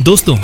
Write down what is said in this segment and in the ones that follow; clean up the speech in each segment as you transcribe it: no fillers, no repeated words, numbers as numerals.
दोस्तों,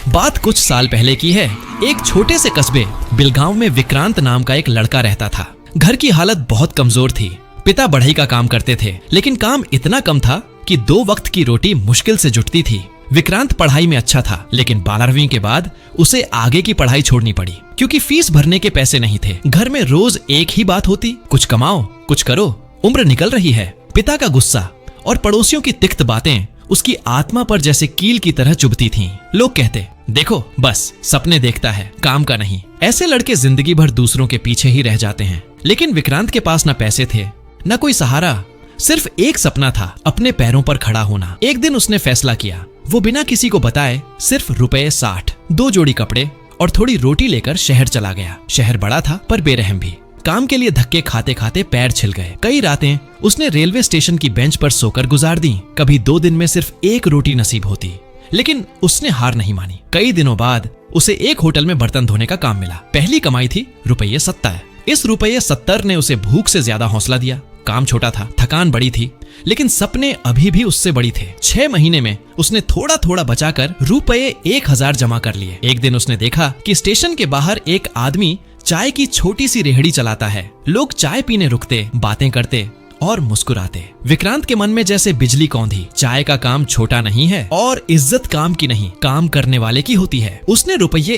बात कुछ साल पहले की है। एक छोटे से कस्बे बिलगांव में विक्रांत नाम का एक लड़का रहता था। घर की हालत बहुत कमजोर थी। पिता बढ़ई का काम करते थे, लेकिन काम इतना कम था कि 2 वक्त की रोटी मुश्किल से जुटती थी। विक्रांत पढ़ाई में अच्छा था, लेकिन 12वीं के बाद उसे आगे की पढ़ाई छोड़नी पड़ी क्योंकि फीस भरने के पैसे नहीं थे। घर में रोज एक ही बात होती, कुछ कमाओ, कुछ करो, उम्र निकल रही है। पिता का गुस्सा और पड़ोसियों की तिक्त बातें उसकी आत्मा पर जैसे कील की तरह चुभती थीं। लोग कहते, देखो बस सपने देखता है, काम का नहीं। ऐसे लड़के जिंदगी भर दूसरों के पीछे ही रह जाते हैं। लेकिन विक्रांत के पास न पैसे थे, न कोई सहारा, सिर्फ एक सपना था, अपने पैरों पर खड़ा होना। एक दिन उसने फैसला किया। वो बिना किसी को बताए सिर्फ ₹60, 2 जोड़ी कपड़े और थोड़ी रोटी लेकर शहर चला गया। शहर बड़ा था पर बेरहम भी। काम के लिए धक्के खाते खाते पैर छिल गए। कई रातें उसने रेलवे स्टेशन की बेंच पर सोकर गुजार दी। कभी 2 दिन में सिर्फ 1 रोटी नसीब होती, लेकिन उसने हार नहीं मानी। कई दिनों बाद उसे एक होटल में बर्तन धोने का काम मिला। पहली कमाई थी ₹70। इस ₹70 ने उसे भूख से ज्यादा हौसला दिया। काम छोटा था, थकान बड़ी थी, लेकिन सपने अभी भी उससे बड़ी थे। 6 महीने में उसने थोड़ा थोड़ा बचाकर ₹1000 जमा कर लिए। एक दिन उसने देखा कि स्टेशन के बाहर एक आदमी चाय की छोटी सी रेहड़ी चलाता है। लोग चाय पीने रुकते, बातें करते और मुस्कुराते। विक्रांत के मन में जैसे बिजली कौंधी। चाय का काम छोटा नहीं है और इज्जत काम की नहीं, काम करने वाले की होती है। उसने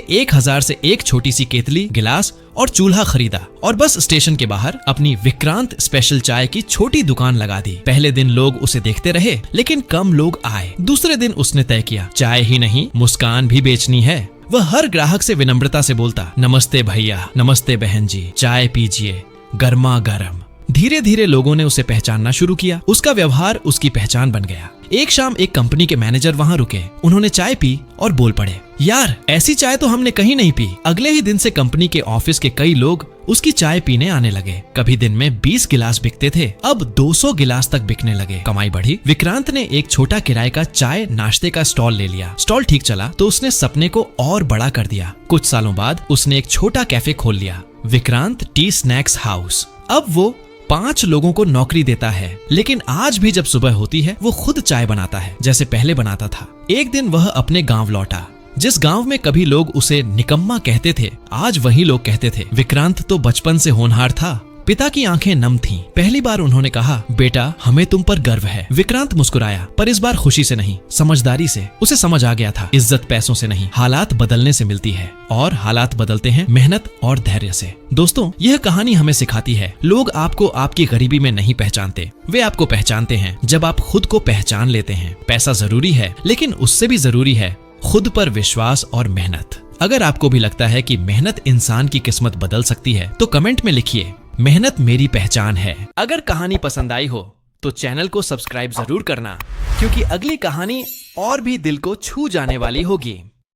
₹1000 से एक छोटी सी केतली, गिलास और चूल्हा खरीदा और बस स्टेशन के बाहर अपनी विक्रांत स्पेशल चाय की छोटी दुकान लगा दी। पहले दिन लोग उसे देखते रहे, लेकिन कम लोग आए। दूसरे दिन उसने तय किया, चाय ही नहीं, मुस्कान भी बेचनी है। वह हर ग्राहक से विनम्रता से बोलता, नमस्ते भैया, नमस्ते बहन जी, चाय पीजिए, गर्मा गर्म। धीरे धीरे लोगों ने उसे पहचानना शुरू किया। उसका व्यवहार उसकी पहचान बन गया। एक शाम एक कंपनी के मैनेजर वहां रुके। उन्होंने चाय पी और बोल पड़े, यार ऐसी चाय तो हमने कहीं नहीं पी। अगले ही दिन से कंपनी के ऑफिस के कई लोग उसकी चाय पीने आने लगे। कभी दिन में 20 गिलास बिकते थे, अब 200 गिलास तक बिकने लगे। कमाई बढ़ी। विक्रांत ने एक छोटा किराए का चाय नाश्ते का स्टॉल ले लिया। स्टॉल ठीक चला तो उसने सपने को और बड़ा कर दिया। कुछ सालों बाद उसने एक छोटा कैफे खोल लिया, विक्रांत टी स्नैक्स हाउस। अब वो 5 लोगों को नौकरी देता है, लेकिन आज भी जब सुबह होती है वो खुद चाय बनाता है जैसे पहले बनाता था। एक दिन वह अपने गांव लौटा। जिस गांव में कभी लोग उसे निकम्मा कहते थे, आज वही लोग कहते थे, विक्रांत तो बचपन से होनहार था। पिता की आंखें नम थीं। पहली बार उन्होंने कहा, बेटा हमें तुम पर गर्व है। विक्रांत मुस्कुराया, पर इस बार खुशी से नहीं, समझदारी से। उसे समझ आ गया था, इज्जत पैसों से नहीं, हालात बदलने से मिलती है, और हालात बदलते हैं मेहनत और धैर्य से। दोस्तों, यह कहानी हमें सिखाती है, लोग आपको आपकी गरीबी में नहीं पहचानते, वे आपको पहचानते हैं जब आप खुद को पहचान लेते हैं। पैसा जरूरी है, लेकिन उससे भी जरूरी है खुद पर विश्वास और मेहनत। अगर आपको भी लगता है कि मेहनत इंसान की किस्मत बदल सकती है, तो कमेंट में लिखिए, मेहनत मेरी पहचान है। अगर कहानी पसंद आई हो तो चैनल को सब्सक्राइब जरूर करना, क्योंकि अगली कहानी और भी दिल को छू जाने वाली होगी।